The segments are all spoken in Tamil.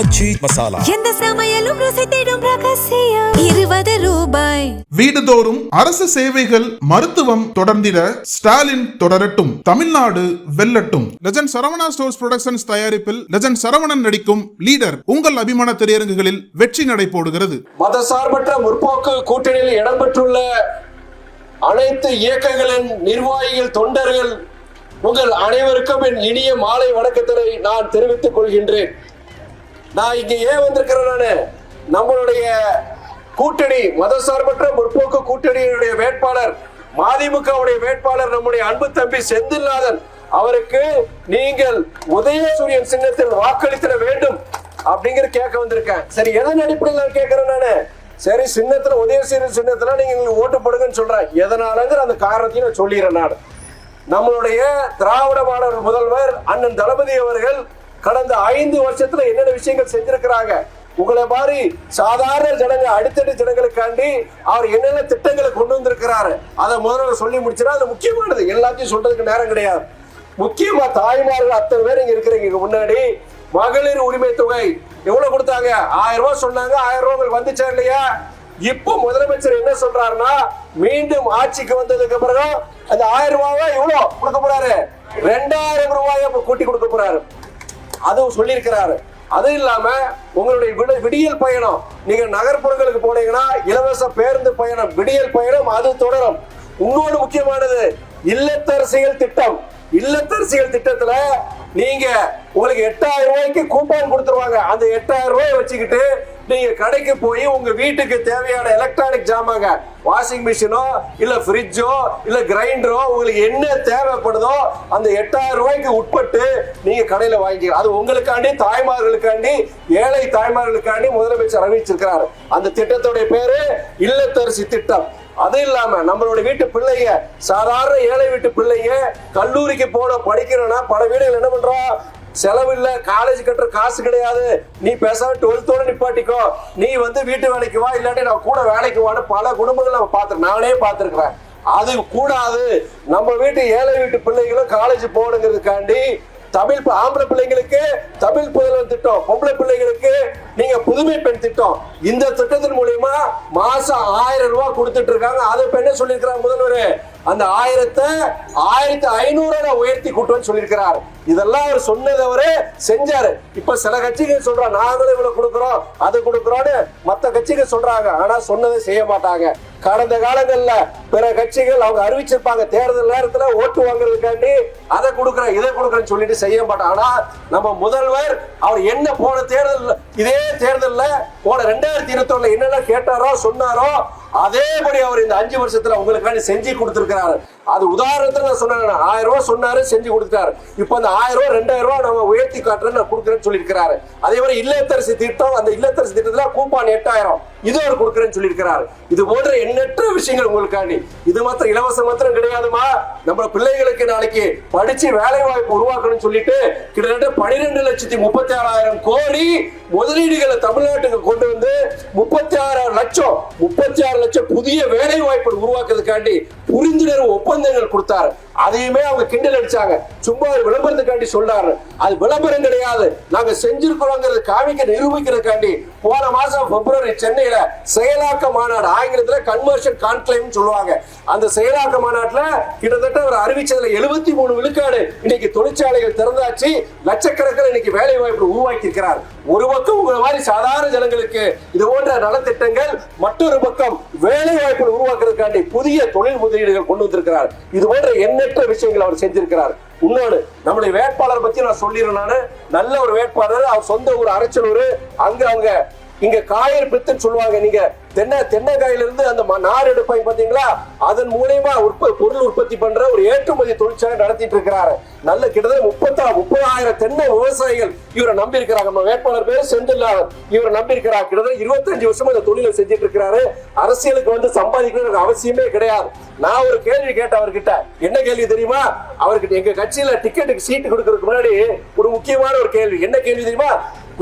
ஆச்சி மசாலா. எந்த சமையலும் ருசி தேடும் ரகசியம் 20 ரூபாய். வீடுதோறும் அரசு சேவைகள் மருத்துவம் தொடர்ந்திட ஸ்டாலின் தொடரட்டும், தமிழ்நாடு வெல்லட்டும். லெஜண்ட் சரவணா ஸ்டோர்ஸ் புரொடக்ஷன்ஸ் தயாரிப்பில் லெஜண்ட் சரவணன் நடிக்கும் லீடர் உங்கள் அபிமான திரையரங்குகளில் வெற்றி நடை போடுகிறது. மதசார்பற்ற முற்போக்கு கூட்டணியில் இடம்பெற்றுள்ள அனைத்து இயக்கங்களின் நிர்வாகிகள், தொண்டர்கள், உங்கள் அனைவருக்கும் என் இனிய மாலை வணக்கத்தினை நான் தெரிவித்துக் கொள்கின்றேன். நான் இங்க ஏன் வந்திருக்கிறேன், நம்மளுடைய கூட்டணி மதசார்பற்ற முற்போக்கு கூட்டணியினுடைய வேட்பாளர் மதிமுகவுடைய வேட்பாளர் நம்முடைய அன்பு தம்பி செந்தில்நாதன் அவருக்கு நீங்கள் உதயசூரியன் சின்னத்தில் வாக்களித்திட வேண்டும் அப்படிங்கிற கேட்க வந்திருக்கேன். சரி, எதன் அடிப்படையில் கேட்கிறேன் நானு? சரி, சின்னத்துல உதயசூரியன் சின்னத்துல நீங்க ஓட்டு போடுங்கன்னு சொல்றேன். எதனாலங்கிற அந்த காரணத்தையும் நான் சொல்லிடுறேன். நான் நம்மளுடைய திராவிட மாடல் முதல்வர் அண்ணன் தளபதி அவர்கள் கடந்த 5 வருஷத்துல என்னென்ன விஷயங்கள் செஞ்சிருக்கிறாங்க, உங்களை மாதிரி சாதாரண ஜனங்க அடித்தடி ஜனங்களுக்காண்டி அவர் என்னென்ன திட்டங்களை கொண்டு வந்திருக்கிறாரு அதை முதல்ல சொல்லி முடிச்சுன்னா அது முக்கியமானது. எல்லாத்தையும் சொல்றதுக்கு நேரம் கிடையாது. முக்கியமா தாய்மார்கள் அத்தனை பேர் இங்க இருக்கிறீங்க. முன்னாடி மகளிர் உரிமை தொகை எவ்வளவு கொடுத்தாங்க? 1000 ரூபாய் சொன்னாங்க. 1000 ரூபாய் வந்துச்சா இல்லையா? இப்போ முதலமைச்சர் என்ன சொல்றாருன்னா, மீண்டும் ஆட்சிக்கு வந்ததுக்கு பிறகு அந்த 1000 ரூபாவை எவ்வளவு கொடுக்க போறாரு? 2000 ரூபாயை கூட்டி கொடுக்க போறாரு. அதுவும் சொல்லியிருக்கிறாரு. அது இல்லாம உங்களுடைய விடியல் பயணம், நீங்க நகர்ப்புறங்களுக்கு போனீங்கன்னா இலவச பேருந்து பயணம், விடியல் பயணம் அது தொடரும். இன்னொரு முக்கியமானது இல்லத்தரசிகள் திட்டம். இல்லத்தரசிகள் திட்டத்துல நீங்க உங்களுக்கு 8000 ரூபாய்க்கு கூப்பன் கொடுத்துருவாங்க. அந்த 8000 ரூபாய் வச்சுக்கிட்டு நீங்க கடைக்கு போய் உங்க வீட்டுக்கு தேவையான எலக்ட்ரானிக் ஜாமாங்க, வாஷிங் மிஷினோ இல்ல ஃப்ரிட்ஜோ இல்ல கிரைண்டரோ, உங்களுக்கு என்ன தேவைப்படுதோ அந்த 8000 ரூபாய்க்கு உட்பட்டு நீங்க கடையில வாங்கிக்கலாம். அது உங்களுக்காண்டி, தாய்மார்களுக்காண்டி, ஏழை தாய்மார்களுக்காண்டி முதலமைச்சர் அறிவிச்சிருக்கிறாரு. அந்த திட்டத்துடைய பேரு இல்லத்தரசி திட்டம். அது இல்லாம நம்மளுடைய வீட்டு பிள்ளைங்க, சாதாரண ஏழை வீட்டு பிள்ளைங்க கல்லூரிக்கு போன படிக்கிறோம்னா பல வீடுகள் என்ன பண்றோம், செலவு இல்ல, காலேஜ் கட்டுற காசு கிடையாது, நீ பேசாம 12th நிப்பாட்டிக்கோ, நீ வீட்டு வேலைக்கு வா, இல்லாட்டி நான் கூட வேலைக்கு வான்னு பல குடும்பங்கள் நம்ம நானே பார்த்திருக்கிறேன். அது கூடாது. நம்ம வீட்டு ஏழை வீட்டு பிள்ளைகளும் காலேஜ் போகணுங்கிறதுக்காண்டி தமிழ் ஆம்பளை பிள்ளைங்களுக்கு தமிழ் புதல்வன் திட்டம், பொம்பளை பிள்ளைங்களுக்கு நீங்க புதுமை பெண் திட்டம், இந்த திட்டத்தின் மூலியமா மாசம் 1000 ரூபாய் கொடுத்துட்டு இருக்காங்க. அதை என்ன சொல்லியிருக்கிறாங்க முதல்வர், அந்த 1000-ஐ 1500 உயர்த்தி கூட்டுன்னு சொல்லியிருக்கிறார். இதெல்லாம் அவர் சொன்னதவரே செஞ்சாரு. இப்ப சில கட்சிகள் சொல்றாங்க நாங்களும் இவ்வளவு கொடுக்குறோம் அது கொடுக்குறோம்னு மற்ற கட்சிகள் சொல்றாங்க. ஆனா சொன்னதை செய்ய மாட்டாங்க. கடந்த காலங்கள்ல பிற கட்சிகள் அவங்க அறிவிச்சிருப்பாங்க, தேர்தல் நேரத்துல ஓட்டு வாங்குறதுக்காண்டி அதை கொடுக்குறேன் இதை கொடுக்குறேன்னு சொல்லிட்டு செய்ய மாட்டாங்க. ஆனா நம்ம முதல்வர் அவர் என்ன போன தேர்தல், இதே தேர்தல்ல போன 2021 என்னென்ன கேட்டாரோ சொன்னாரோ அதேபடி அவர் இந்த 5 வருஷத்துல உங்களுக்காண்டி செஞ்சு கொடுத்திருக்கிறாரு. அது உதாரணத்துல நான் சொன்னேன், 1000 ரூபாய் சொன்னாரு, செஞ்சு கொடுத்துட்டாரு. இப்ப அந்த 1000 ரூபாய் 2000 ரூபாய் நம்ம உயர்த்தி காட்டுறேன்னு நான் கொடுக்குறேன்னு சொல்லியிருக்கிறாரு. அதே மாதிரி இல்லத்தரசி திட்டம், அந்த இல்லத்தரசி திட்டத்துல கூப்பான் 8000 இது அவர் கொடுக்குறேன்னு சொல்லியிருக்கிறாரு. இது போன்ற எண்ணற்ற விஷயங்கள் உங்களுக்காண்டி. இது மாத்திரம் இலவசம் மாத்திரம் கிடையாதுமா, நம்ம பிள்ளைகளுக்கு நாளைக்கு படிச்சு வேலை வாய்ப்பு உருவாக்கணும்னு சொல்லிட்டு கிட்டத்தட்ட 12,36,000 கோடி முதலீடுகளை தமிழ்நாட்டுக்கு கொண்டு வந்து 36 லட்சம் புதிய வேலை வாய்ப்பு உருவாக்குறதுக்காண்டி புரிந்துணர்வு ஒப்பந்தங்கள் கொடுத்தாரு. அதையுமே அவங்க கிண்டல் அடிச்சாங்க. சும்மா ஒரு விளம்பரத்துக்காண்டி சொல்றாரு. அது விளம்பரம் கிடையாது, நாங்க செஞ்சிருக்கிறோங்கிறது காமிக்க நிரூபிக்கிறதுக்காண்டி போன மாசம் பிப்ரவரி சென்னையில செயலாக்க மாநாடு, ஆங்கிலத்துல கன்வர்ஷன் கான்க்ளேவ் சொல்லுவாங்க. அந்த செயலாக்க மாநாட்டுல கிட்டத்தட்ட அவர் அறிவிச்சதுல 73 விழுக்காடு இன்னைக்கு தொழிற்சாலைகள் திறந்தாச்சு, லட்சக்கணக்கில் இன்னைக்கு வேலை வாய்ப்பு உருவாக்கி இருக்கிறார். ஒரு பக்கம் உங்களை மாதிரி சாதாரண ஜனங்களுக்கு இது போன்ற நலத்திட்டங்கள், மற்றொரு பக்கம் வேலை வாய்ப்பு உருவாக்குறதுக்காண்டி புதிய தொழில் முதலீடுகள் கொண்டு வந்திருக்கிறார். இது போன்ற எண்ணற்ற விஷயங்கள் அவர் செஞ்சிருக்கிறார். இன்னொன்று, நம்முடைய வேட்பாளர் பத்தி நான் சொல்லிடுறேன். நல்ல ஒரு வேட்பாளர், அவர் சொந்த ஊர் அரச்சலூர். அவங்க இங்க காயர் பித்துன்னு சொல்லுவாங்க. நீங்க தென்னைக்காயிலிருந்து அந்த நார் எடுப்பாங்க பாத்தீங்களா, அதன் மூலமா பொருள் உற்பத்தி பண்ற ஒரு ஏற்றுமதி தொழிற்சாலை நடத்திட்டு இருக்கிறாரு. நல்ல கிட்டத்தட்ட 30,000 தென்னை விவசாயிகள் இவரை நம்பி இருக்கிறாங்க. நம்ம வேட்பாளர் பேரு செந்தில்நாதன், இவரை நம்பி இருக்கிறார். கிட்டத்தட்ட 25 வருஷமா இந்த தொழிலை செஞ்சுட்டு இருக்கிறாரு. அரசியலுக்கு சம்பாதிக்கணும் அவசியமே கிடையாது. நான் ஒரு கேள்வி கேட்டேன் அவர்கிட்ட. என்ன கேள்வி தெரியுமா? அவர்கிட்ட எங்க கட்சியில டிக்கெட்டுக்கு சீட்டு கொடுக்கறதுக்கு முன்னாடி ஒரு முக்கியமான ஒரு கேள்வி. என்ன கேள்வி தெரியுமா?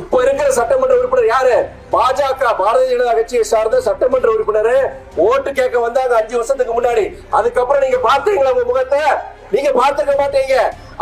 இப்ப இருக்கிற சட்டமன்ற உறுப்பினர் யாரு? பாஜக, பாரதிய ஜனதா கட்சியை சார்ந்த சட்டமன்ற உறுப்பினர். ஓட்டு கேட்க வந்தாங்க 5 வருஷத்துக்கு முன்னாடி. அதுக்கப்புறம் நீங்க பாத்தீங்களா உங்க முகத்தை? நீங்க பார்த்துக்க மாட்டீங்க.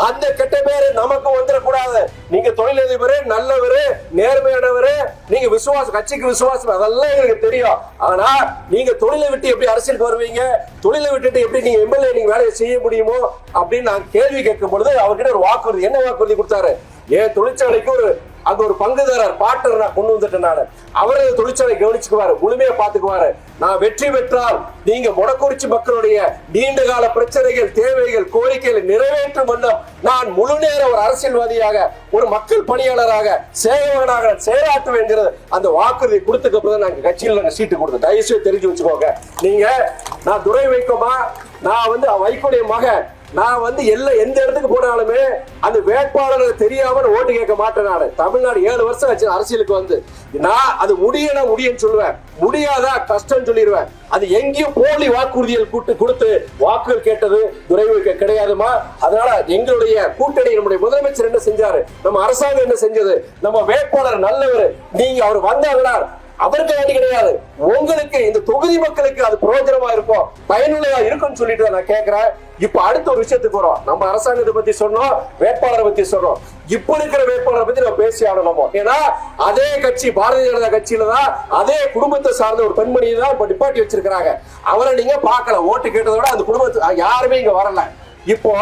அந்த கெட்ட பேரு நமக்கு வந்துடக்கூடாது. நீங்க தொழிலதிபர், நல்லவரு, நேர்மையானவரு, நீங்க விசுவாசம், கட்சிக்கு விசுவாசம், அதெல்லாம் எங்களுக்கு தெரியும். ஆனா நீங்க தொழிலை விட்டு எப்படி அரசியலுக்கு வருவீங்க, தொழிலை விட்டுட்டு எப்படி நீங்க எம்எல்ஏ நீங்க வேலையை செய்ய முடியுமோ அப்படின்னு நான் கேள்வி கேட்கும் பொழுது அவர்கிட்ட ஒரு வாக்குறுதி, என்ன வாக்குறுதி கொடுத்தாரு? ஏன் தொழிற்சாலைக்கு அங்க ஒரு பங்குதாரர் பார்ட்னர் நான் கொண்டு வந்துட்டேன். நான் அவரே தொழிற்சாலை கவனிச்சுக்குவாரு, முழுமையா பாத்துக்குவாரு. நான் வெற்றி பெற்றால் நீங்க மொடக்குறிச்சி மக்களுடைய நீண்ட கால பிரச்சனைகள், தேவைகள், கோரிக்கைகளை நிறைவேற்றும் வண்ணம் நான் முழு நேர ஒரு அரசியல்வாதியாக, ஒரு மக்கள் பணியாளராக, சேவகனாக செயலாற்றுவேங்கிறது அந்த வாக்குறுதி கொடுத்துக்கு அப்புறம் நாங்க கட்சியில் நாங்க சீட்டு கொடுத்தோம். தயவுசெய்து தெரிஞ்சு வச்சுக்கோங்க. நீங்க நான் துரை வைக்கோமா, நான் வைக்கோடைய மகன், நான் எந்த இடத்துக்கு போனாலுமே அந்த வேட்பாளர் தெரியாம ஓட்டு கேட்க மாட்டேன். நான் தமிழ்நாடு 7 வருஷம் ஆச்சு அரசியலுக்கு நான் அது முடியும்னு சொல்லுவேன், முடியாதா கஷ்டம் சொல்லிடுவேன். அது எங்கேயும் போலி வாக்குறுதிகள் கொடுத்து வாக்குகள் கேட்டது துரைவுக்கு கிடையாதுமா. அதனால எங்களுடைய கூட்டணி, நம்முடைய முதலமைச்சர் என்ன செஞ்சாரு, நம்ம அரசாங்கம் என்ன செஞ்சது, நம்ம வேட்பாளர் நல்லவர், நீங்க அவர் வந்தாங்களா அவருக்கு வேண்டி கிடையாது, உங்களுக்கு இந்த தொகுதி மக்களுக்கு அது பிரயோஜனமா இருக்கும், பயனுள்ளதா இருக்கும்னு சொல்லிட்டு நான் கேட்கிறேன். இப்ப அடுத்த ஒரு விஷயத்துக்கு வரும். நம்ம அரசாங்கத்தை பத்தி சொன்னோம், வேட்பாளரை பத்தி சொன்னோம். இப்ப இருக்கிற வேட்பாளரை பத்தி நம்ம பேசி ஆகணும். ஏன்னா அதே கட்சி, பாரதிய ஜனதா கட்சியில தான் அதே குடும்பத்தை சார்ந்த ஒரு பெண்மணியை தான் இப்ப டிபாட்டி வச்சிருக்காங்க. அவரை நீங்க பார்க்கல, ஓட்டு கேட்டதை விட அந்த குடும்பத்தை யாருமே இங்க வரல. இப்போ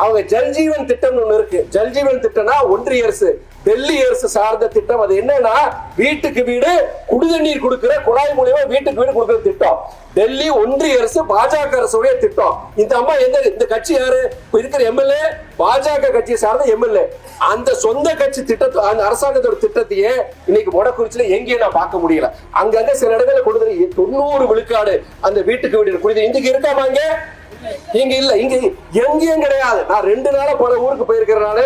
அவங்க ஜல்ஜீவன் திட்டம் ஒண்ணு இருக்கு. ஜல்ஜீவன் திட்டம்னா ஒன்றிய அரசு, டெல்லி அரசு சார்ந்த திட்டம். அது என்னன்னா வீட்டுக்கு வீடு குடிநீர் கொடுக்கிற, குழாய் மூலியமா வீட்டுக்கு வீடு கொடுக்கிற திட்டம். டெல்லி ஒன்றிய அரசு, பாஜக அரசுடைய திட்டம். இந்த அம்மா இந்த கட்சி யாரு இருக்கிற எம்எல்ஏ, பாஜக கட்சியை சார்ந்த எம்எல்ஏ. அந்த சொந்த கட்சி திட்டத்தை, அந்த அரசாங்கத்தோட திட்டத்தையே இன்னைக்கு மொடக்குறிச்சியில எங்கேயும் நான் பார்க்க முடியல. அங்கங்க சில இடங்களில் கொடுத்து 90 விழுக்காடு அந்த வீட்டுக்கு வீடு குடிநீர் இன்னைக்கு இருக்காமாங்க, இங்க இல்ல, இங்க எங்கேயும் கிடையாது. நான் 2 நாளா பல ஊருக்கு போயிருக்கிறனால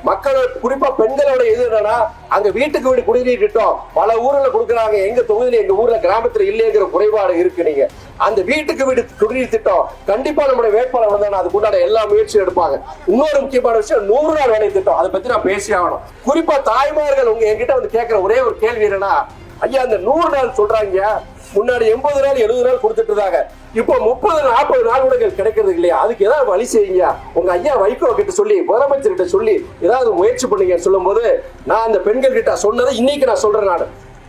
மக்கள், குறிப்பா பெண்களோட இது என்னன்னா, அங்க வீட்டுக்கு வீடு குடிநீர் திட்டம் பல ஊர்ல கொடுக்குறாங்க. எங்க தொகுதியில, எங்க ஊர்ல, கிராமத்துல இல்லைங்கிற குறைபாடு இருக்கு. நீங்க அந்த வீட்டுக்கு வீடு குடிநீர் திட்டம் கண்டிப்பா நம்முடைய வேட்பாளர் வந்தா அதுக்குண்டான எல்லா முயற்சியும் எடுப்பாங்க. இன்னொரு முக்கியமான விஷயம் 100 நாள் வேலை திட்டம். அதை பத்தி நான் பேசி ஆகணும். குறிப்பா தாய்மார்கள் என்கிட்ட கேட்கிற ஒரே ஒரு கேள்வி என்னன்னா, ஐயா அந்த 100 நாள் சொல்றாங்க, முன்னாடி 80 நாள் 70 நாள் கொடுத்துட்டு இருந்தாங்க, இப்போ 30-40 நாள் கூட கிடைக்கிறது இல்லையா? அதுக்கு ஏதாவது வழி செய்யுங்க. உங்க ஐயா வைகோ கிட்ட சொல்லி, முதலமைச்சர் கிட்ட சொல்லி ஏதாவது முயற்சி பண்ணுங்க சொல்லும் போது, நான் அந்த பெண்கள் கிட்ட சொன்னதை இன்னைக்கு நான் சொல்றேன். நான்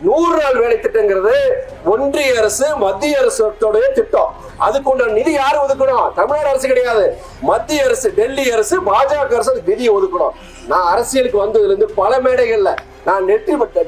100 நாள் வேலை திட்டங்கிறது ஒன்றிய அரசு, மத்திய அரசோடைய திட்டம். அதுக்கு நிதி யாரு ஒதுக்கணும்? தமிழ்நாடு அரசு கிடையாது, மத்திய அரசு, டெல்லி அரசு, பாஜக அரசு நிதியை ஒதுக்கணும். நான் அரசியலுக்கு வந்ததுல இருந்து பல மேடைகள்ல நான்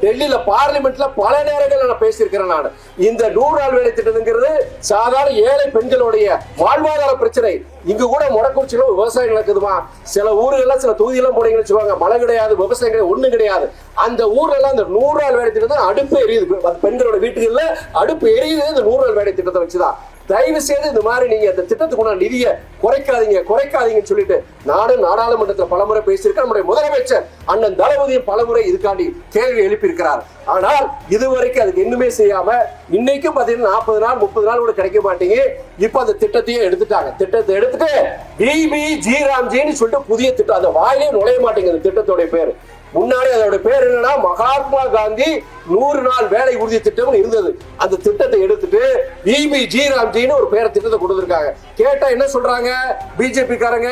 டெல்லியில பார்லிமெண்ட்ல பல நேரங்கள் நான் பேசியிருக்கிறேன். நான் இந்த 100 நாள் வேலை திட்டம்ங்கிறது சாதாரண ஏழை பெண்களுடைய வாழ்வாதார பிரச்சனை. இங்க கூட மொடக்குறிச்சியில விவசாயம் நடக்குதுமா. சில ஊர்கள்ல, சில தொகுதியெல்லாம் போனீங்கன்னு சொல்லுவாங்க, மழை கிடையாது, விவசாயம் கிடையாது, ஒண்ணு கிடையாது. அந்த ஊர்ல எல்லாம் இந்த 100 நாள் வேலை திட்டத்தை அடுப்பு எரியுது. அந்த பெண்களோட வீட்டுகள்ல அடுப்பு எரியுது இந்த 100 நாள் வேலை திட்டத்தை வச்சுதான். தயவு செய்து இந்த மாதிரி நீங்க அந்த திட்டத்துக்குள்ள நிதியை குறைக்காதீங்கன்னு சொல்லிட்டு நானும் நாடாளுமன்றத்தில் பலமுறை பேசியிருக்கேன். நம்முடைய முதலமைச்சர் அண்ணன் தளபதியும் பலமுறை இதுக்காண்டி கேள்வி எழுப்பியிருக்கிறார். ஆனால் இதுவரைக்கும் அதுக்கு இன்னுமே செய்யாம இன்னைக்கும் பாத்தீங்கன்னா 40 நாள் 30 நாள் கூட கிடைக்க மாட்டேங்க. இப்ப அந்த திட்டத்தையும் எடுத்துட்டாங்க. திட்டத்தை எடுத்துட்டு டிபிஜி ராம்ஜின்னு சொல்லிட்டு புதிய திட்டம், அந்த வாயிலே நுழைய மாட்டேங்குது அந்த திட்டத்தோட பேரு. முன்னாடி அதோட பேர் என்னன்னா மகாத்மா காந்தி 100 நாள் வேலை உறுதி திட்டம் இருந்தது. அந்த திட்டத்தை எடுத்துட்டு டிபிஜி ராம்ஜின்னு ஒரு பேரை திட்டத்தை கொடுத்திருக்காங்க. கேட்டா என்ன சொல்றாங்க பிஜேபி காரங்க,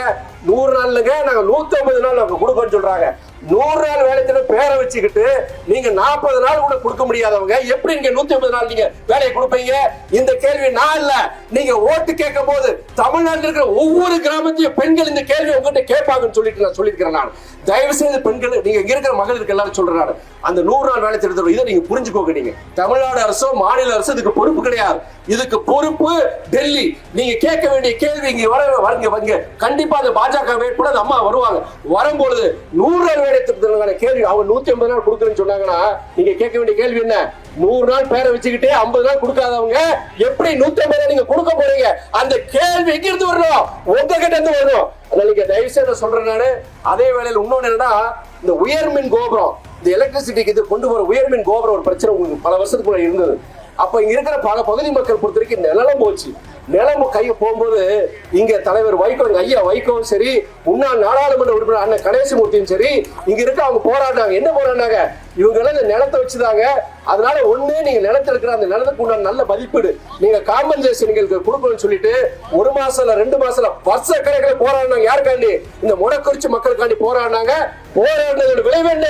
100 நாள்லங்க நாங்க 150 நாள் நாங்க கொடுப்போம்னு சொல்றாங்க. 100 நாள் வேலை திட்டம் பேரை வச்சுக்கிட்டு நீங்க 40 நாள் கூட கொடுக்க முடியாதவங்க எப்படி நீங்க 150 நாள் நீங்க வேலையை கொடுப்பீங்க? இந்த கேள்வி நான் இல்ல, நீங்க ஓட்டு கேட்கும் போது தமிழ்நாட்டில் இருக்கிற ஒவ்வொரு கிராமத்தையும் பெண்கள் இந்த கேள்வி உங்ககிட்ட கேட்பாங்கன்னு சொல்லிட்டு நான் சொல்லியிருக்கிறேன். நான் தயவு செய்து பெண்கள், நீங்க இங்க இருக்கிற மகளிருக்கு எல்லாரும் சொல்றேன், அந்த 100 நாள் வேலை திட்டத்தோட இதை நீங்க புரிஞ்சுக்கோங்க. நீங்க தமிழ்நாடு அரசோ மாநில அரசு இதுக்கு பொறுப்பு கிடையாது. இதுக்கு பொறுப்பு டெல்லி. நீங்க கேட்க வேண்டிய கேள்வி இங்க வரங்க கண்டிப்பா அந்த பாஜக வேட்பாளர் அம்மா வருவாங்க. வரும்பொழுது 100 நாள் வேலை திட்டத்துக்கான கேள்வி அவங்க 150 நாள் கொடுக்குறேன்னு சொன்னாங்கன்னா நீங்க கேட்க வேண்டிய கேள்வி என்ன? 100 நாள் பேரை வச்சுக்கிட்டு 50 நாள் கொடுக்காதவங்க எப்படி 150 நாள் நீங்க கொடுக்க போறீங்க? அந்த கேள்வி எங்க இருந்து வரணும்? உங்ககிட்ட இருந்து வரணும். நீங்க தயவு செய்து சொல்றேன் நானு. அதே வேளையில் இன்னொன்னு என்னன்னா, இந்த உயர்மின் கோபுரம், இந்த எலக்ட்ரிசிட்டிக்கு இது கொண்டு போற உயர்மின் கோபுரம் ஒரு பிரச்சனை உங்களுக்கு பல வருஷத்துக்கு முன்னாடி இருந்தது. அப்ப இங்க இருக்கிற பல பகுதி மக்கள் பொறுத்த வரைக்கும் நிலம் போச்சு. நிலம் கை போகும்போது இங்க தலைவர் வைகோ, ஐயா வைகோவும் சரி, முன்னாள் நாடாளுமன்ற உறுப்பினர் அண்ணன் கணேசமூர்த்தியும் சரி, இங்க இருக்க அவங்க போராடினாங்க. என்ன போராடினாங்க? இவங்க எல்லாம் இந்த நிலத்தை வச்சுதாங்க. அதனால ஒண்ணு நீங்க நிலத்துல இருக்கிற அந்த நிலத்துக்கு உண்டான நல்ல மதிப்பீடு நீங்க காம்பன்சேஷன் கொடுக்கணும்னு சொல்லிட்டு 1 மாசம் 2 மாசம் வருஷ கணக்கில் போராடினாங்க. யாருக்காண்டி? இந்த மொடக்குறிச்சி மக்களுக்காண்டி போராடினாங்க. போராடினதோட விளைவு என்ன?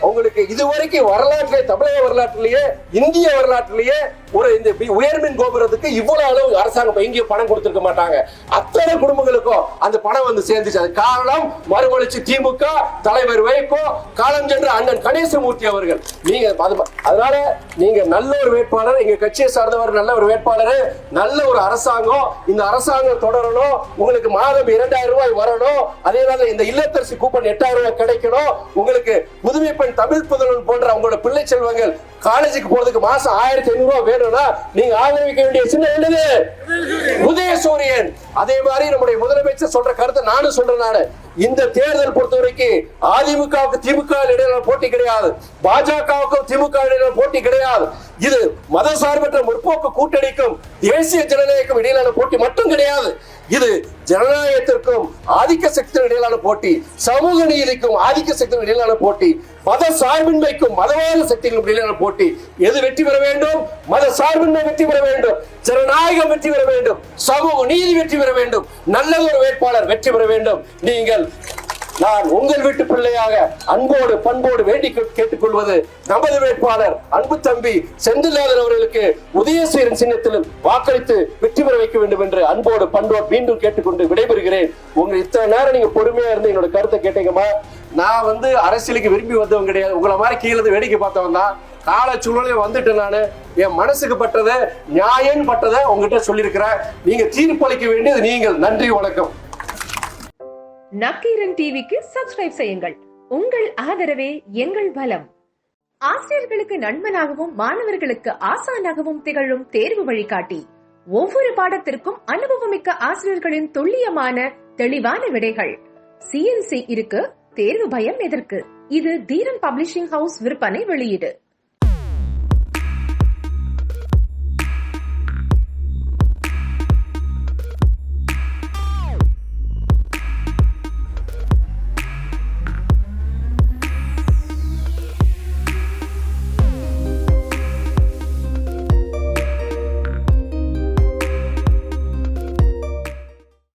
உங்களுக்கு இதுவரைக்கும் வரலாற்றிலே, தமிழக வரலாற்றிலேயே, இந்திய வரலாற்றிலேயே ஒரு இந்த உயர்மின் கோபுரத்துக்கு இவ்வளவு அளவு அரசாங்கம் எங்கேயும் பணம் கொடுத்திருக்க மாட்டாங்க. அத்தனை குடும்பங்களுக்கும் அந்த பணம் வந்து சேர்ந்துச்சு. அது காரணம் மறுமலர்ச்சி திமுக தலைவர் வைகோ, காலம் சென்ற அண்ணன் கணேசமூர்த்தி அவர்கள். நீங்க அதனால நீங்க நல்ல ஒரு வேட்பாளர், எங்க கட்சியை சார்ந்தவர், நல்ல ஒரு வேட்பாளர், நல்ல ஒரு அரசாங்கம். இந்த அரசாங்கம் தொடரணும். உங்களுக்கு மாதம் 2000 ரூபாய் வரணும். அதே மாதிரி இந்த இல்லத்தரசி கூப்பன் 8000 ரூபாய் கிடைக்கணும். உங்களுக்கு புதுமை பெண் தமிழ் புதல்வன் போன்ற உங்களோட பிள்ளை செல்வங்கள் காலேஜுக்கு போறதுக்கு மாசம் 1500 ரூபாய் வேணும்னா நீங்க ஆதரிக்க வேண்டிய சின்ன என்னது? உதயசூரியன். அதே மாதிரி நம்முடைய முதலமைச்சர் சொல்ற கருத்தை நானும் சொல்றேன். இந்த தேர்தல் பொறுத்தவரைக்கும் அதிமுகவுக்கு திமுக இடையிலான போட்டி கிடையாது, பாஜகவுக்கும் திமுக இடையிலான போட்டி கிடையாது. இது மதசார்பற்ற முற்போக்கு கூட்டணிக்கும் தேசிய ஜனநாயகம் இடையிலான போட்டி மட்டும் கிடையாது. இது ஜனநாயகத்திற்கும் ஆதிக்க சக்திக்கும் இடையிலான போட்டி, சமூக நீதிக்கும் ஆதிக்க சக்திக்கும் இடையிலான போட்டி, மத சார்பின்மைக்கும் மதவாத சக்திகளுக்கும் இடையிலான போட்டி. எது வெற்றி பெற வேண்டும்? மத சார்பின்மை வெற்றி பெற வேண்டும், ஜனநாயகம் வெற்றி பெற வேண்டும், சமூக நீதி வெற்றி பெற வேண்டும், நல்லதொரு வேட்பாளர் வெற்றி பெற வேண்டும். நீங்கள் நான் உங்கள் வீட்டு பிள்ளையாக அன்போடு பண்போடு வேண்டி கேட்டுக்கொள்வது நமது வேட்பாளர் அன்பு தம்பி செந்தில்நாதன் அவர்களுக்கு உதயசூரியன் சின்னத்திலும் வாக்களித்து வெற்றி பெற வைக்க வேண்டும் என்று அன்போடு பண்போடு மீண்டும் கேட்டுக்கொண்டு விடைபெறுகிறேன். உங்க இத்தனை நேரம் நீங்க பொறுமையா இருந்து என்னோட கருத்தை கேட்டீங்கம்மா. நான் அரசியலுக்கு விரும்பி வந்தவங்க கிடையாது, உங்களை மாதிரி கீழே வேடிக்கை பார்த்தவன் தான். கால சூழ்நிலை வந்துட்டு நானு என் மனசுக்கு பட்டதை நியாயம் பட்டதை உங்ககிட்ட சொல்லியிருக்கிறேன். நீங்க தீர்ப்பளிக்க வேண்டியது நீங்கள். நன்றி, வணக்கம். நக்கீரன் டிவிக்கு சப்ஸ்கிரைப் செய்யுங்கள். உங்கள் ஆதரவே எங்கள் பலம். ஆசிரியர்களுக்கு நண்பனாகவும் மாணவர்களுக்கு ஆசானாகவும் திகழும் தேர்வு வழிகாட்டி. ஒவ்வொரு பாடத்திற்கும் அனுபவமிக்க ஆசிரியர்களின் துல்லியமான தெளிவான விடைகள். CNC இருக்கு, தேர்வு பயம் எதற்கு? இது தீரன் பப்ளிஷிங் ஹவுஸ் விற்பனை வெளியீடு.